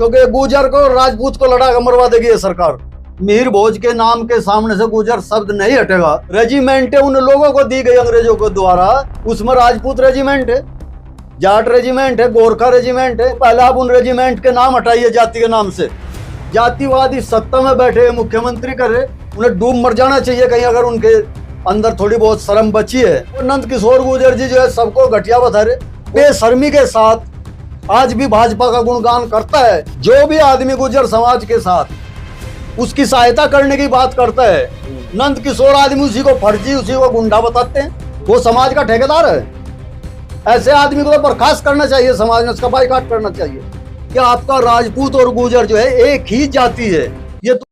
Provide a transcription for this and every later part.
क्योंकि गुर्जर को राजपूत को लड़ा कर मरवा देगी ये सरकार। मीर भोज के नाम के सामने से गुर्जर शब्द नहीं हटेगा। रेजिमेंट उन लोगों को दी गई अंग्रेजों के द्वारा, उसमें राजपूत रेजिमेंट है, जाट रेजिमेंट है, गोरखा रेजिमेंट है। पहले आप उन रेजिमेंट के नाम हटाइए जाति के नाम से। जातिवादी सत्ता में बैठे मुख्यमंत्री करे, उन्हें डूब मर जाना चाहिए कहीं अगर उनके अंदर थोड़ी बहुत शर्म बची है। नंद किशोर गुर्जर जी जो है सबको घटिया बता रहे, बेशर्मी के साथ आज भी भाजपा का गुणगान करता है। जो भी आदमी गुर्जर समाज के साथ उसकी सहायता करने की बात करता है, नंद किशोर आदमी उसी को फर्जी, उसी को गुंडा बताते हैं। वो समाज का ठेकेदार है। ऐसे आदमी को तो बर्खास्त करना चाहिए, समाज में उसका बाइकाट करना चाहिए। क्या आपका राजपूत और गुर्जर जो है एक ही जाति है? ये तो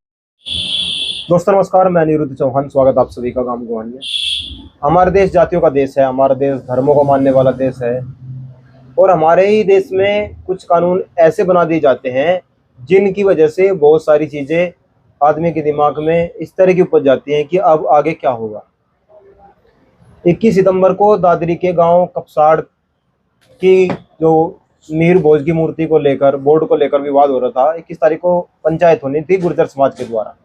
दोस्तों नमस्कार, मैं अनिरुद्ध चौहान, स्वागत आप सभी का गांव गुवान में। हमारा देश जातियों का देश है, हमारा देश धर्मों को मानने वाला देश है और हमारे ही देश में कुछ कानून ऐसे बना दिए जाते हैं जिनकी वजह से बहुत सारी चीज़ें आदमी के दिमाग में इस तरह की उपज जाती हैं कि अब आगे क्या होगा। 21 सितंबर को दादरी के गांव कपसाड़ की जो मीर भोज की मूर्ति को लेकर, बोर्ड को लेकर विवाद हो रहा था, 21 तारीख को पंचायत होनी थी गुर्जर समाज के द्वारा।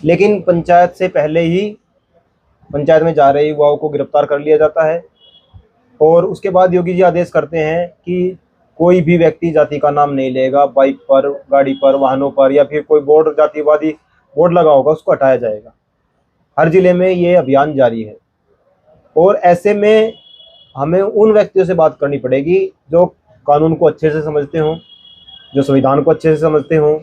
लेकिन पंचायत से पहले ही पंचायत में जा रहे युवाओं को गिरफ्तार कर लिया जाता है और उसके बाद योगी जी आदेश करते हैं कि कोई भी व्यक्ति जाति का नाम नहीं लेगा, बाइक पर, गाड़ी पर, वाहनों पर या फिर कोई बोर्ड, जातिवादी बोर्ड लगा होगा उसको हटाया जाएगा। हर जिले में ये अभियान जारी है और ऐसे में हमें उन व्यक्तियों से बात करनी पड़ेगी जो कानून को अच्छे से समझते हों, जो संविधान को अच्छे से समझते हों,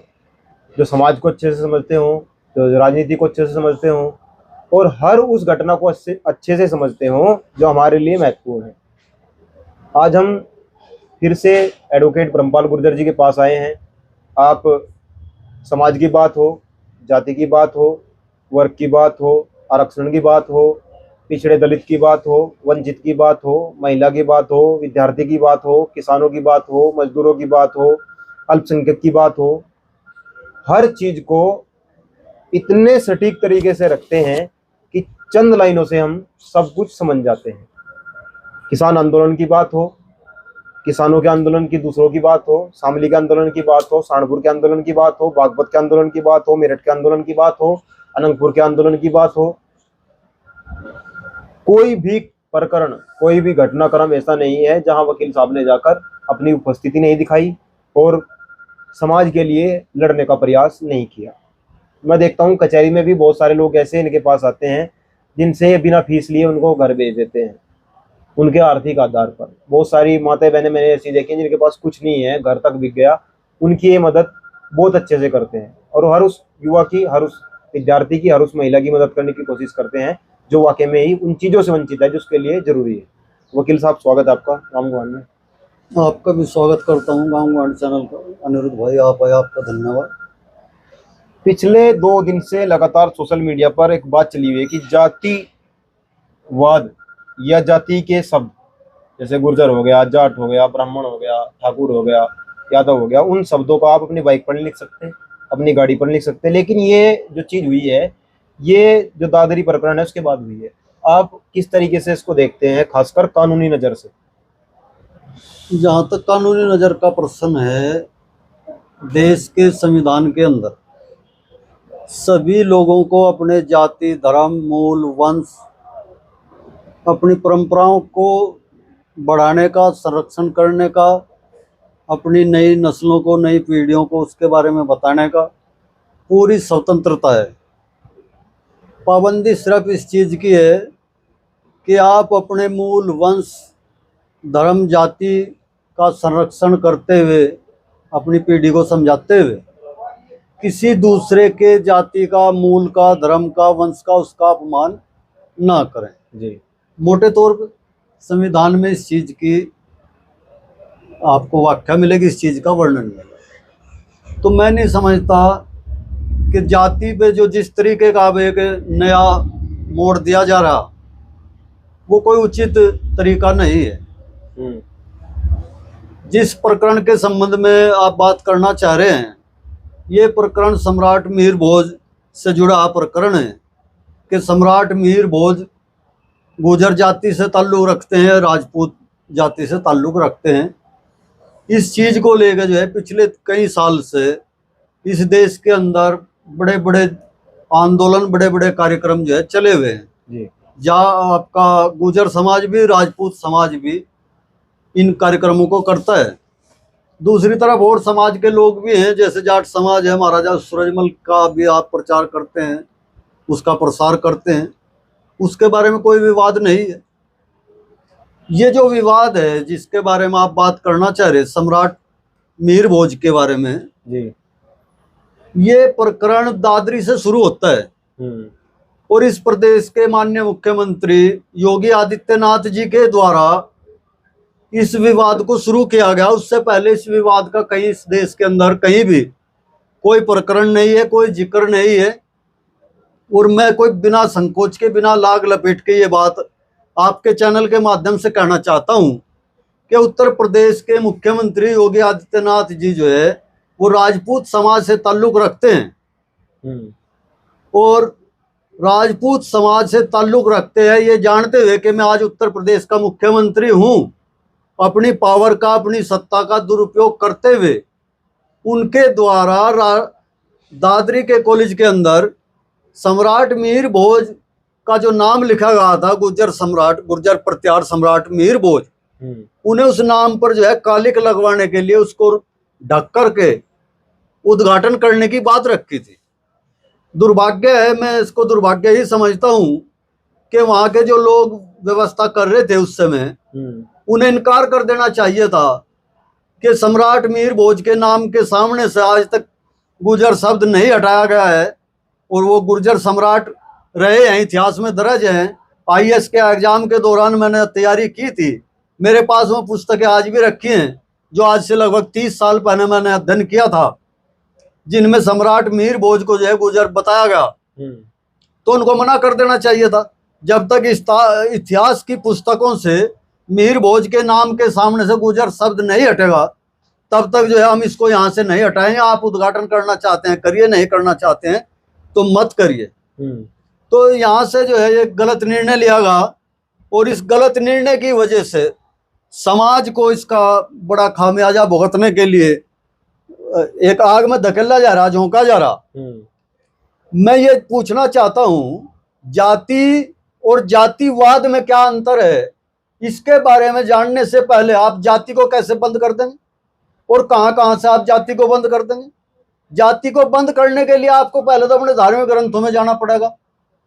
जो समाज को अच्छे से समझते हों, जो राजनीति को अच्छे से समझते हों और हर उस घटना को अच्छे से समझते हों जो हमारे लिए महत्वपूर्ण है। आज हम फिर से एडवोकेट ब्रह्मपाल गुर्जर जी के पास आए हैं। आप समाज की बात हो, जाति की बात हो, वर्ग की बात हो, आरक्षण की बात हो, पिछड़े दलित की बात हो, वंचित की बात हो, महिला की बात हो, विद्यार्थी की बात हो, किसानों की बात हो, मजदूरों की बात हो, अल्पसंख्यक की बात हो, हर चीज़ को इतने सटीक तरीके से रखते हैं कि चंद लाइनों से हम सब कुछ समझ जाते हैं। किसान आंदोलन की बात हो, किसानों के आंदोलन की दूसरों की बात हो, शामली के आंदोलन की बात हो, सहारनपुर के आंदोलन की बात हो, बागपत के आंदोलन की बात हो, मेरठ के आंदोलन की बात हो, अनंतपुर के आंदोलन की बात हो, कोई भी प्रकरण, कोई भी घटनाक्रम ऐसा नहीं है जहां वकील साहब ने जाकर अपनी उपस्थिति नहीं दिखाई और समाज के लिए लड़ने का प्रयास नहीं किया। मैं देखता हूं कचहरी में भी बहुत सारे लोग ऐसे इनके पास आते हैं जिनसे बिना फीस लिए उनको घर भेज देते हैं उनके आर्थिक आधार पर। बहुत सारी माताएं बहनें मैंने ऐसी देखी हैं जिनके पास कुछ नहीं है, घर तक बिक गया, उनकी ये मदद बहुत अच्छे से करते हैं और हर उस युवा की, हर उस विद्यार्थी की, हर उस महिला की मदद करने की कोशिश करते हैं जो वाकई में ही उन चीज़ों से वंचित है जो उसके लिए जरूरी है। वकील साहब, स्वागत है आपका गांव गुवान में। आपका भी स्वागत करता हूँ गाँव गुवान चैनल का। अनिरुद्ध भाई आप आए, आपका धन्यवाद। पिछले 2 दिन से लगातार सोशल मीडिया पर एक बात चली हुई है कि जातिवाद या जाति के शब्द जैसे गुर्जर हो गया, जाट हो गया, ब्राह्मण हो गया, ठाकुर हो गया, यादव हो गया, उन शब्दों को आप अपनी बाइक पर लिख सकते हैं, अपनी गाड़ी पर लिख सकते हैं। लेकिन ये जो चीज़ हुई है, ये जो दादरी प्रकरण है उसके बाद हुई है। आप किस तरीके से इसको देखते हैं, खासकर कानूनी नज़र से? जहाँ तक कानूनी नज़र का प्रश्न है, देश के संविधान के अंदर सभी लोगों को अपने जाति, धर्म, मूल, वंश, अपनी परंपराओं को बढ़ाने का, संरक्षण करने का, अपनी नई नस्लों को, नई पीढ़ियों को उसके बारे में बताने का पूरी स्वतंत्रता है। पाबंदी सिर्फ इस चीज़ की है कि आप अपने मूल, वंश, धर्म, जाति का संरक्षण करते हुए, अपनी पीढ़ी को समझाते हुए किसी दूसरे के जाति का, मूल का, धर्म का, वंश का, उसका अपमान ना करें जी। मोटे तौर पर संविधान में इस चीज़ की आपको व्याख्या मिलेगी, इस चीज़ का वर्णन मिलेगा। तो मैं नहीं समझता कि जाति पे जो जिस तरीके का अब एक नया मोड़ दिया जा रहा, वो कोई उचित तरीका नहीं है। जिस प्रकरण के संबंध में आप बात करना चाह रहे हैं, ये प्रकरण सम्राट मीर भोज से जुड़ा प्रकरण है कि सम्राट मीर भोज गुर्जर जाति से ताल्लुक़ रखते हैं, राजपूत जाति से ताल्लुक़ रखते हैं। इस चीज को लेकर जो है पिछले कई साल से इस देश के अंदर बड़े बड़े आंदोलन, बड़े बड़े कार्यक्रम जो है चले हुए हैं जी। जहाँ आपका गुर्जर समाज भी, राजपूत समाज भी इन कार्यक्रमों को करता है। दूसरी तरफ और समाज के लोग भी हैं, जैसे जाट समाज है, महाराजा सूरजमल का भी आप प्रचार करते हैं, उसका प्रसार करते हैं, उसके बारे में कोई विवाद नहीं है। ये जो विवाद है जिसके बारे में आप बात करना चाह रहे, सम्राट मीर भोज के बारे में जी। ये प्रकरण दादरी से शुरू होता है और इस प्रदेश के माननीय मुख्यमंत्री योगी आदित्यनाथ जी के द्वारा इस विवाद को शुरू किया गया। उससे पहले इस विवाद का कहीं इस देश के अंदर कहीं भी कोई प्रकरण नहीं है, कोई जिक्र नहीं है। और मैं कोई बिना संकोच के, बिना लाग लपेट के ये बात आपके चैनल के माध्यम से कहना चाहता हूं कि उत्तर प्रदेश के मुख्यमंत्री योगी आदित्यनाथ जी जो है वो राजपूत समाज से ताल्लुक रखते हैं और राजपूत समाज से ताल्लुक रखते हैं ये जानते हुए कि मैं आज उत्तर प्रदेश का मुख्यमंत्री हूं, अपनी पावर का, अपनी सत्ता का दुरुपयोग करते हुए उनके द्वारा दादरी के कॉलेज के अंदर सम्राट मीर भोज का जो नाम लिखा गया था, गुर्जर सम्राट, गुर्जर प्रत्यार सम्राट मीर भोज, उन्हें उस नाम पर जो है कालिक लगवाने के लिए उसको ढक करके उद्घाटन करने की बात रखी थी। दुर्भाग्य है, मैं इसको दुर्भाग्य ही समझता हूं कि वहां के जो लोग व्यवस्था कर रहे थे उस समय उन्हें इनकार कर देना चाहिए था कि सम्राट मीर भोज के नाम के सामने से आज तक गुर्जर शब्द नहीं हटाया गया है और वो गुर्जर सम्राट रहे हैं, इतिहास में दर्ज हैं। आईएएस के एग्जाम के दौरान मैंने तैयारी की थी, मेरे पास वो पुस्तकें आज भी रखी हैं जो आज से लगभग 30 साल पहले मैंने अध्ययन किया था, जिनमें सम्राट मीर भोज को जो है गुर्जर बताया गया। तो उनको मना कर देना चाहिए था। जब तक इतिहास की पुस्तकों से मीर भोज के नाम के सामने से गुर्जर शब्द नहीं हटेगा तब तक जो है हम इसको यहाँ से नहीं हटाएंगे। आप उद्घाटन करना चाहते हैं करिए, नहीं करना चाहते हैं तो मत करिए। तो यहाँ से जो है ये गलत निर्णय लिया गया और इस गलत निर्णय की वजह से समाज को इसका बड़ा खामियाजा भुगतने के लिए एक आग में धकेला जा रहा, झोंका जा रहा। मैं ये पूछना चाहता हूँ, जाति और जातिवाद में क्या अंतर है, इसके बारे में जानने से पहले आप जाति को कैसे बंद कर देंगे और कहां से आप जाति को बंद कर देंगे? जाति को बंद करने के लिए आपको पहले तो अपने धार्मिक ग्रंथों में जाना पड़ेगा,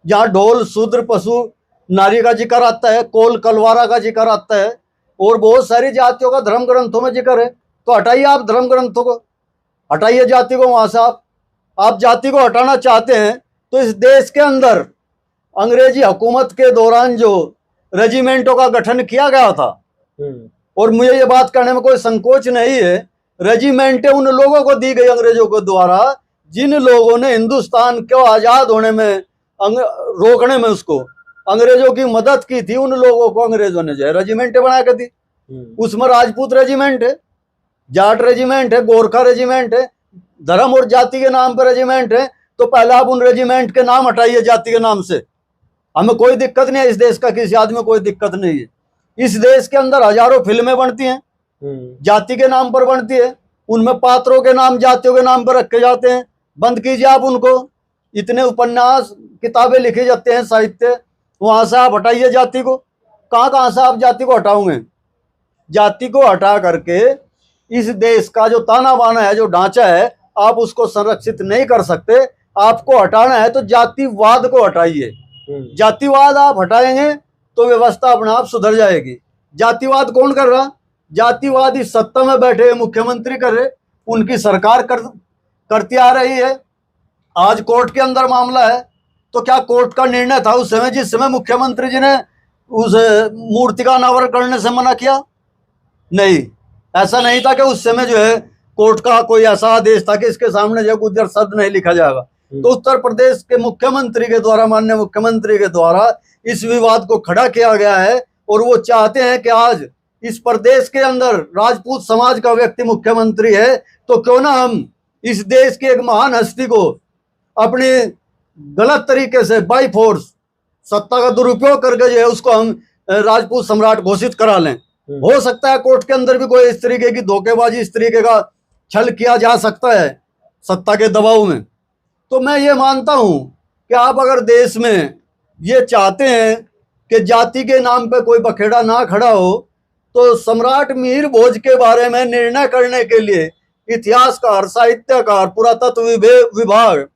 जहाँ ढोल, शूद्र, पशु, नारी का जिक्र आता है, कोल, कलवारा का जिक्र आता है और बहुत सारी जातियों का धर्म ग्रंथों में जिक्र है। तो हटाइए आप धर्म ग्रंथों को, हटाइए जाति को वहां से। आप जाति को हटाना चाहते हैं तो इस देश के अंदर अंग्रेजी हुकूमत के दौरान जो रेजिमेंटों का गठन किया गया था, और मुझे ये बात करने में कोई संकोच नहीं है, रेजिमेंटें उन लोगों को दी गई अंग्रेजों के द्वारा जिन लोगों ने हिंदुस्तान को आजाद होने में, रोकने में उसको अंग्रेजों की मदद की थी। उन लोगों को अंग्रेजों ने जो है रेजिमेंटें बना के दी। उसमें राजपूत रेजिमेंट है, जाट रेजिमेंट है, गोरखा रेजिमेंट है, धर्म और जाति के नाम पर रेजिमेंट है। तो पहले आप उन रेजिमेंट के नाम हटाइए जाति के नाम से। हमें कोई दिक्कत नहीं है, इस देश का किसी आदमी में कोई दिक्कत नहीं है। इस देश के अंदर हजारों फिल्में बनती हैं, जाति के नाम पर बनती है, उनमें पात्रों के नाम जातियों के नाम पर रखे जाते हैं। बंद कीजिए आप उनको। इतने उपन्यास, किताबें लिखे जाते हैं, साहित्य, वहां से आप हटाइए जाति को। कहां से आप जाति को हटाओगे? जाति को हटा करके इस देश का जो ताना बाना है, जो ढांचा है, आप उसको संरक्षित नहीं कर सकते। आपको हटाना है तो जातिवाद को हटाइए। जातिवाद आप हटाएंगे तो व्यवस्था अपने आप सुधर जाएगी। जातिवाद कौन कर रहा? जातिवाद इस सत्ता में बैठे मुख्यमंत्री कर रहे, उनकी सरकार करती आ रही है। आज कोर्ट के अंदर मामला है, तो क्या कोर्ट का निर्णय था उस समय जिस समय मुख्यमंत्री जी ने उस मूर्ति का अनावरण करने से मना किया? नहीं, ऐसा नहीं था कि उस समय जो है कोर्ट का कोई ऐसा आदेश था कि इसके सामने जो गुर्जर शब्द नहीं लिखा जाएगा। तो उत्तर प्रदेश के मुख्यमंत्री के द्वारा, माननीय मुख्यमंत्री के द्वारा इस विवाद को खड़ा किया गया है और वो चाहते हैं कि आज इस प्रदेश के अंदर राजपूत समाज का व्यक्ति मुख्यमंत्री है, तो क्यों ना हम इस देश की एक महान हस्ती को अपनी गलत तरीके से बाई फोर्स सत्ता का दुरुपयोग करके जो है उसको हम राजपूत सम्राट घोषित करा लें। हो सकता है कोर्ट के अंदर भी कोई इस तरीके की धोखेबाजी, इस तरीके का छल किया जा सकता है सत्ता के दबाव में। तो मैं ये मानता हूं कि आप अगर देश में ये चाहते हैं कि जाति के नाम पे कोई बखेड़ा ना खड़ा हो, तो सम्राट मिहिर भोज के बारे में निर्णय करने के लिए इतिहासकार, साहित्यकार, पुरातत्व विभाग,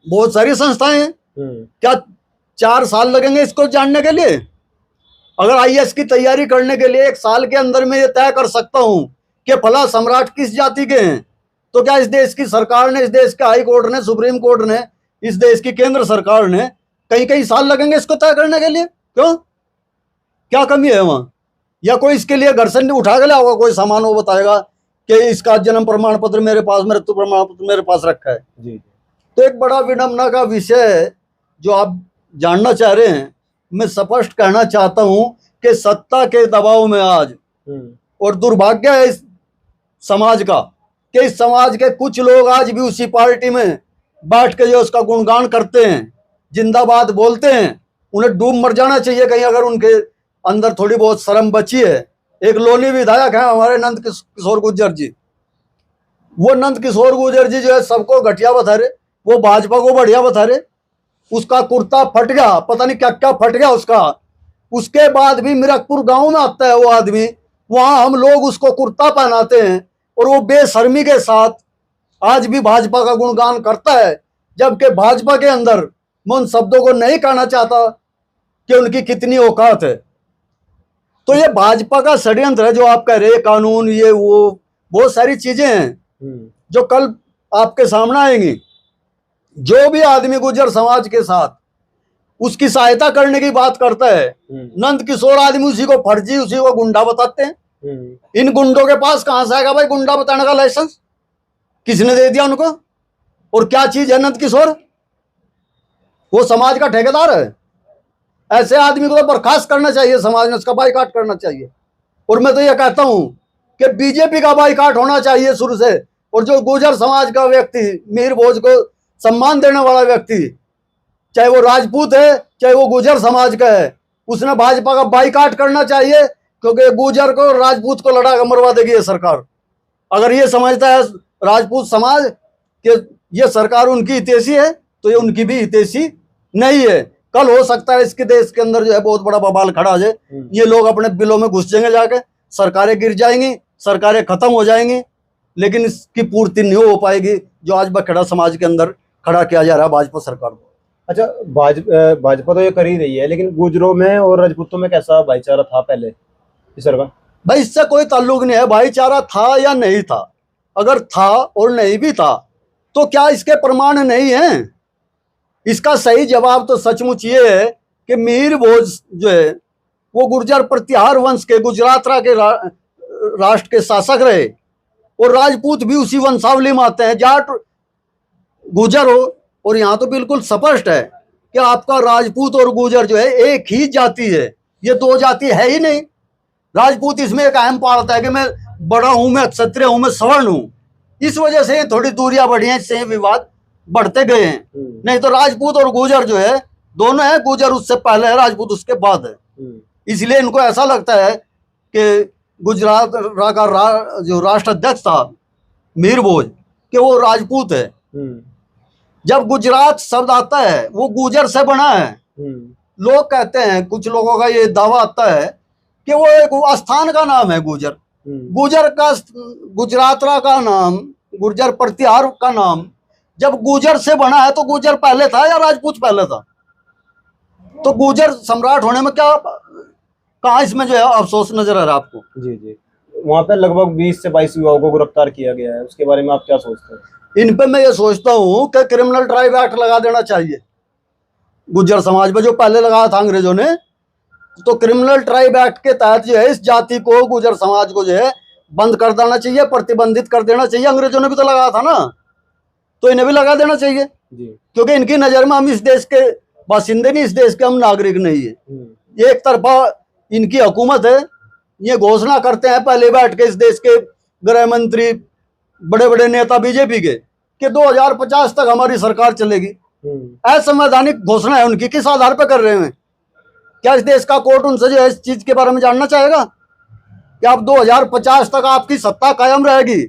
बहुत सारी संस्थाएं हैं। क्या 4 साल लगेंगे इसको जानने के लिए? अगर आईएएस की तैयारी करने के लिए 1 साल के अंदर में ये तय कर सकता हूं कि फला सम्राट किस जाति के हैं, तो क्या इस देश की सरकार ने, इस देश के हाई कोर्ट ने, सुप्रीम कोर्ट ने, इस देश की केंद्र सरकार ने कई कई साल लगेंगे इसको तय करने के लिए? क्यों? क्या कमी है वहां? या कोई इसके लिए घर से उठा के लाओगा कोई सामान, वो बताएगा कि इसका जन्म प्रमाण पत्र मेरे पास, मृत्यु प्रमाण पत्र मेरे पास रखा है जी। तो एक बड़ा विडंबना का विषय है जो आप जानना चाह रहे हैं। मैं स्पष्ट कहना चाहता हूं कि सत्ता के दबाव में आज, और दुर्भाग्य है इस समाज का कि इस समाज के कुछ लोग आज भी उसी पार्टी में बैठ के जो उसका गुणगान करते हैं, जिंदाबाद बोलते हैं। उन्हें डूब मर जाना चाहिए कहीं, अगर उनके अंदर थोड़ी बहुत शर्म बची है। एक लोनी विधायक है हमारे नंद किशोर गुर्जर जी। वो नंद किशोर गुर्जर जी जो है सबको घटिया बता रहे, वो भाजपा को बढ़िया बता रहे। उसका कुर्ता फट गया, पता नहीं क्या क्या फट गया उसका। उसके बाद भी मिरकपुर गांव में आता है वो आदमी, वहां हम लोग उसको कुर्ता पहनाते हैं और वो बेशर्मी के साथ आज भी भाजपा का गुणगान करता है। जबकि भाजपा के अंदर, मैं उन शब्दों को नहीं कहना चाहता कि उनकी कितनी औकात है। तो ये भाजपा का षड्यंत्र है जो आप कह रहे हैं, कानून, ये वो बहुत सारी चीजें हैं जो कल आपके सामने आएंगी। जो भी आदमी गुर्जर समाज के साथ उसकी सहायता करने की बात करता है, नंद किशोर आदमी उसी को फर्जी, उसी को गुंडा बताते हैं। इन गुंडों के पास कहां से आएगा भाई गुंडा बताने का लाइसेंस? किसने दे दिया उनको? और क्या चीज है नंद किशोर? वो समाज का ठेकेदार है। ऐसे आदमी को तो बर्खास्त करना चाहिए, समाज ने उसका बाइकाट करना चाहिए। और मैं तो ये कहता हूं कि बीजेपी का बाइकाट होना चाहिए शुरू से। और जो गुर्जर समाज का व्यक्ति, मिहिर भोज को सम्मान देने वाला व्यक्ति, चाहे वो राजपूत है चाहे वो गुर्जर समाज का है, उसने भाजपा का बाइकाट करना चाहिए, क्योंकि गुर्जर को, राजपूत को लड़ा के मरवा देगी ये सरकार। अगर ये समझता है राजपूत समाज कि ये सरकार उनकी हितैषी है, तो ये उनकी भी हितैषी नहीं है। कल हो सकता है इसके देश के अंदर जो है बहुत बड़ा बवाल खड़ा हो जाए। ये लोग अपने बिलों में घुस जाएंगे, जाके सरकारें गिर जाएंगी, सरकारें खत्म हो जाएंगी, लेकिन इसकी पूर्ति नहीं हो पाएगी जो आज बखेड़ा समाज के अंदर खड़ा किया जा रहा है भाजपा सरकार को। अच्छा, भाजपा तो ये कर ही रही है, लेकिन गुर्जरों में और राजपूतों में कैसा भाईचारा था पहले इस सरकार? भाई इससे कोई ताल्लुक नहीं है भाईचारा था या नहीं था। अगर था और नहीं भी था तो क्या इसके प्रमाण नहीं है? इसका सही जवाब तो सचमुच ये है कि मिहिर भोज जो है वो गुर्जर प्रतिहार वंश के, गुजरात के राष्ट्र के शासक रहे, और राजपूत भी उसी वंशावली में आते हैं। जाट गुर्जर हो, और यहाँ तो बिल्कुल स्पष्ट है कि आपका राजपूत और गुर्जर जो है एक ही जाति है, ये 2 जाति है ही नहीं। राजपूत इसमें एक अहम पार्ट है कि मैं बड़ा हूं, मैं क्षत्रिय हूं, मैं सवर्ण हूं। इस वजह से थोड़ी दूरियां बढ़ी हैं, इससे विवाद बढ़ते गए हैं। नहीं तो राजपूत और गुर्जर जो है दोनों है, गुर्जर उससे पहले है, राजपूत उसके बाद है। इसलिए इनको ऐसा लगता है कि गुजरात का जो राष्ट्राध्यक्ष था मिहिर भोज कि वो राजपूत है। जब गुजरात शब्द आता है वो गुर्जर से बना है। लोग कहते हैं, कुछ लोगों का ये दावा आता है कि वो एक स्थान का नाम है गुर्जर। गुर्जर का, गुजरात का नाम, गुर्जर प्रतिहार का नाम जब गुर्जर से बना है तो गुर्जर पहले था या राजपूत पहले था? तो गुर्जर सम्राट होने में क्या, कहाँ इसमें जो है अफसोस नजर आ रहा है आपको? जी जी, वहाँ पे लगभग 20 से 22 युवाओं को गिरफ्तार किया गया है, उसके बारे में आप क्या सोचते हैं? इन पे मैं ये सोचता हूँ कि क्रिमिनल ट्राइब एक्ट लगा देना चाहिए गुर्जर समाज पे, जो पहले लगाया था अंग्रेजों ने। तो क्रिमिनल ट्राइब एक्ट के तहत जो है इस जाति को, गुर्जर समाज को जो है बंद कर देना चाहिए, प्रतिबंधित कर देना चाहिए। अंग्रेजों ने भी तो लगाया था ना, तो इन्हें भी लगा देना चाहिए जी। क्योंकि इनकी नजर में हम इस देश के बासिंदे नहीं, इस देश के हम नागरिक नहीं है। ये एक तरफा इनकी हुकूमत है, ये घोषणा करते हैं पहले बैठ के इस देश के गृह मंत्री, बड़े बड़े नेता बीजेपी के, कि 2050 तक हमारी सरकार चलेगी। असंवैधानिक घोषणा है उनकी, किस आधार पर कर रहे हैं? क्या इस देश का कोर्ट उनसे जो है इस चीज के बारे में जानना चाहेगा? कि आप 2050 तक आपकी सत्ता कायम रहेगी।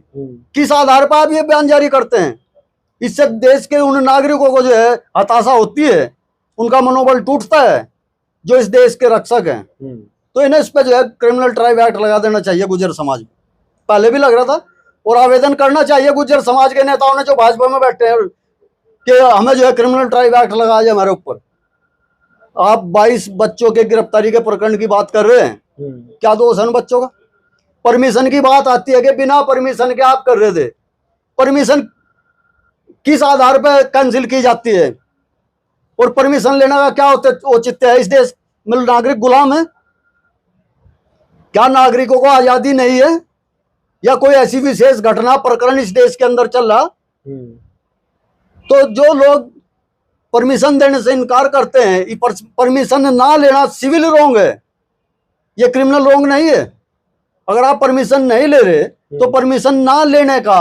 किस आधार पर आप ये बयान जारी करते हैं? इससे देश के उन नागरिकों को जो है हताशा होती है, उनका मनोबल टूटता है जो इस देश के रक्षक हैं। तो इन्हें इस पे जो है क्रिमिनल ट्राइब एक्ट लगा देना चाहिए गुर्जर समाज में। पहले भी लग रहा था और आवेदन करना चाहिए गुर्जर समाज के नेताओं ने जो भाजपा में बैठे हैं कि हमें जो है क्रिमिनल ट्राइब एक्ट लगा दिया हमारे ऊपर। आप 22 बच्चों के गिरफ्तारी के प्रकरण की बात कर रहे हैं, क्या दोष है उन बच्चों का? परमिशन की बात आती है कि बिना परमिशन के आप कर रहे थे। परमिशन किस आधार पर कैंसिल की जाती है और परमिशन लेने का क्या औचित्य है? इस देश में नागरिक गुलाम है क्या? नागरिकों को आजादी नहीं है या कोई ऐसी विशेष घटना प्रकरण इस देश के अंदर चल रहा? तो जो लोग परमिशन देने से इनकार करते हैं, परमिशन ना लेना सिविल रोंग है, ये क्रिमिनल रोंग नहीं है। अगर आप परमिशन नहीं ले रहे तो परमिशन ना लेने का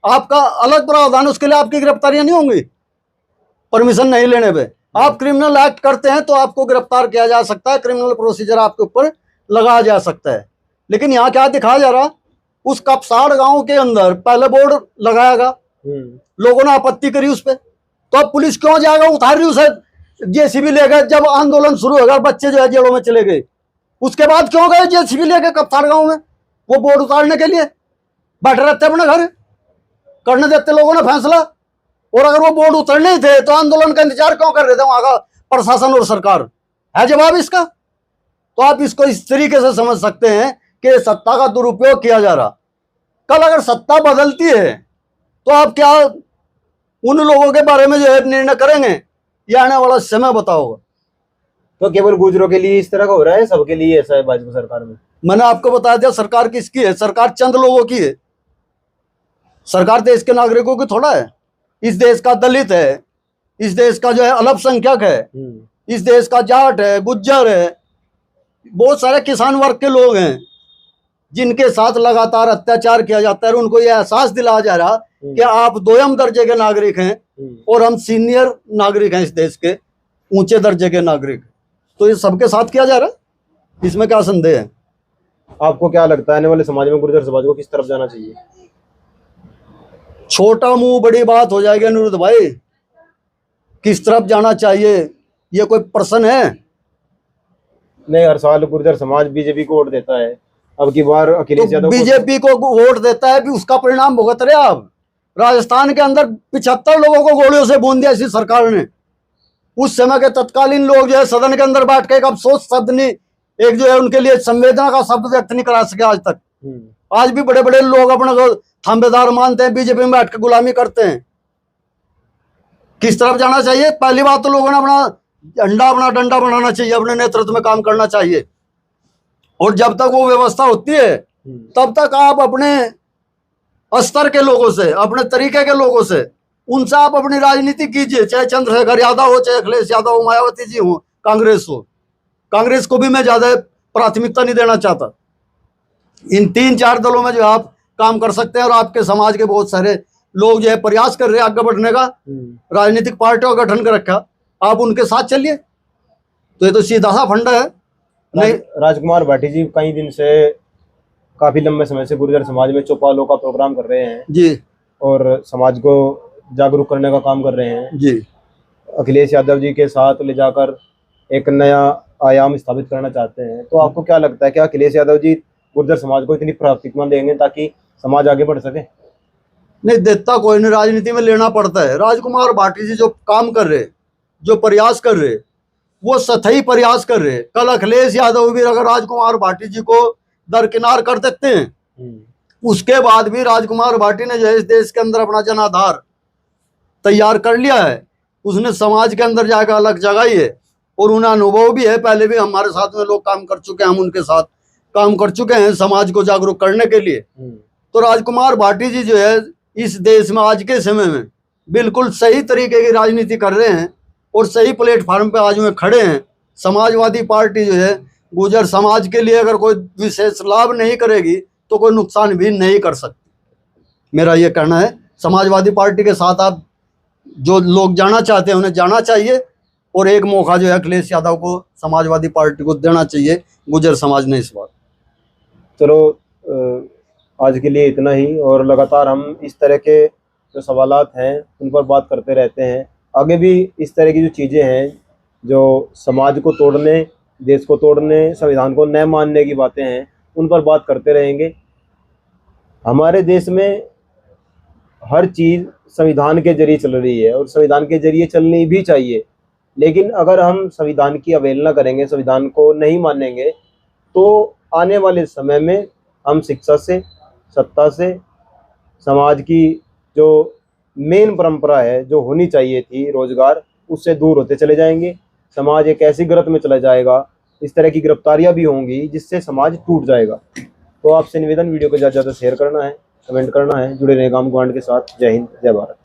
आपका अलग प्रावधान, उसके लिए आपकी गिरफ्तारियां नहीं होंगी। परमिशन नहीं लेने पे आप क्रिमिनल एक्ट करते हैं तो आपको गिरफ्तार किया जा सकता है, क्रिमिनल प्रोसीजर आपके ऊपर लगाया जा सकता है। लेकिन यहाँ क्या दिखाया जा रहा? उस कपसाड़ गांव के अंदर पहले बोर्ड लगाएगा, लोगों ने आपत्ति करी उस पर, तो अब पुलिस क्यों जाएगा? उतार रही उसे जेसीबी लेकर। जब आंदोलन शुरू होगा, बच्चे जो है जेलों में चले गए, उसके बाद क्यों गए जेसीबी लेकर कपसाड़ गांव में? वो बोर्ड उतारने के लिए बैठे रहते अपने घर, करने देते लोगों ने फैसला। और अगर वो बोर्ड उतरने ही थे तो आंदोलन का इंतजार क्यों कर रहे थे वहां का प्रशासन और सरकार? है जवाब इसका? तो आप इसको इस तरीके से समझ सकते हैं कि सत्ता का दुरुपयोग किया जा रहा। कल अगर सत्ता बदलती है तो आप क्या उन लोगों के बारे में जो है निर्णय करेंगे? ये आने वाला समय बताओगा। तो केवल गुजरों के लिए इस तरह का हो रहा है, सबके लिए ऐसा है भाजपा सरकार में? मैंने आपको बता दिया सरकार किसकी है। सरकार चंद लोगों की है। सरकार देश के नागरिकों की थोड़ा है। इस देश का दलित है, इस देश का जो है अल्पसंख्यक है, इस देश का जाट है, गुज्जर है, बहुत सारे किसान वर्ग के लोग हैं जिनके साथ लगातार अत्याचार किया जाता है। उनको यह एहसास दिलाया जा रहा कि आप दोयम दर्जे के नागरिक हैं और हम सीनियर नागरिक हैं, इस देश के ऊंचे दर्जे के नागरिक। तो ये सबके साथ किया जा रहा है, इसमें क्या संदेह है? आपको क्या लगता है आने वाले समाज में गुर्जर समाज को किस तरफ जाना चाहिए? छोटा मुंह बड़ी बात हो जाएगी अनिरुद्ध भाई। किस तरफ जाना चाहिए ये कोई प्रश्न है? नहीं, हर साल गुर्जर समाज बीजेपी को वोट देता है, अब की बार अखिलेश यादव बीजेपी को वोट देता है भी उसका परिणाम भुगत रहे आप। राजस्थान के अंदर 75 लोगों को गोलियों से भून दिया इसी सरकार ने। उस समय के तत्कालीन लोग जो है सदन के अंदर बैठ के एक अफसोस शब्द नहीं, एक जो है उनके लिए संवेदना का शब्द व्यक्त नहीं करा सके आज तक। आज भी बड़े बड़े लोग अपने को थांबेदार मानते हैं, बीजेपी में बैठ के गुलामी करते हैं। किस तरफ जाना चाहिए? पहली बात तो लोगों ने अपना डंडा बनाना चाहिए, अपने नेतृत्व में काम करना चाहिए। और जब तक वो व्यवस्था होती है तब तक आप अपने स्तर के लोगों से, अपने तरीके के लोगों से, उनसे आप अपनी राजनीति कीजिए। चाहे चंद्रशेखर यादव हो, चाहे अखिलेश यादव हो, मायावती जी हो, कांग्रेस हो। कांग्रेस को भी मैं ज्यादा प्राथमिकता नहीं देना चाहता। इन 3-4 दलों में जो आप काम कर सकते हैं और आपके समाज के बहुत सारे लोग जो है प्रयास कर रहे हैं आगे बढ़ने का, राजनीतिक पार्टियों का गठन कर रखा, आप उनके साथ चलिए। तो ये तो सीधा सा फंडा है। नहीं, राजकुमार भाटी जी कई दिन से, काफी लंबे समय से गुर्जर समाज में चौपालों का प्रोग्राम कर रहे हैं जी, और समाज को जागरूक करने का काम कर रहे हैं जी। अखिलेश यादव जी के साथ ले जाकर एक नया आयाम स्थापित करना चाहते हैं। तो आपको क्या लगता है कि अखिलेश यादव जी गुर्जर समाज को इतनी प्राथमिकता देंगे ताकि समाज आगे बढ़ सके? नहीं देता कोई नहीं, राजनीति में लेना पड़ता है। राजकुमार भाटी जी जो काम कर रहे, जो प्रयास कर रहे, वो सतही प्रयास कर रहे। कल अखिलेश यादव भी अगर राजकुमार भाटी जी को दरकिनार कर देते हैं, उसके बाद भी राजकुमार भाटी ने जो है इस देश के अंदर अपना जनाधार तैयार कर लिया है। उसने समाज के अंदर जाकर अलग जगाई है और उन्हें अनुभव भी है। पहले भी हमारे साथ में लोग काम कर चुके हैं, हम उनके साथ काम कर चुके हैं समाज को जागरूक करने के लिए। तो राजकुमार भाटी जी जो है इस देश में आज के समय में बिल्कुल सही तरीके की राजनीति कर रहे हैं और सही प्लेटफार्म पे आज में खड़े हैं। समाजवादी पार्टी जो है गुर्जर समाज के लिए अगर कोई विशेष लाभ नहीं करेगी तो कोई नुकसान भी नहीं कर सकती। मेरा ये कहना है, समाजवादी पार्टी के साथ आप जो लोग जाना चाहते हैं उन्हें जाना चाहिए और एक मौका जो है अखिलेश यादव को समाजवादी पार्टी को देना चाहिए। गुर्जर समाज ने इस बार चलो आज के लिए इतना ही, और लगातार हम इस तरह के जो सवालात हैं उन पर बात करते रहते हैं। आगे भी इस तरह की जो चीज़ें हैं जो समाज को तोड़ने, देश को तोड़ने, संविधान को न मानने की बातें हैं, उन पर बात करते रहेंगे। हमारे देश में हर चीज़ संविधान के जरिए चल रही है और संविधान के जरिए चलनी भी चाहिए, लेकिन अगर हम संविधान की अवहेलना करेंगे, संविधान को नहीं मानेंगे, तो आने वाले समय में हम शिक्षा से, सत्ता से, समाज की जो मेन परंपरा है जो होनी चाहिए थी, रोजगार, उससे दूर होते चले जाएंगे। समाज एक ऐसी गिरफ्त में चला जाएगा, इस तरह की गिरफ्तारियां भी होंगी जिससे समाज टूट जाएगा। तो आपसे निवेदन, वीडियो को ज़्यादा से ज़्यादा शेयर करना है, कमेंट करना है, जुड़े रहें गांव गवांड के साथ। जय हिंद, जय भारत।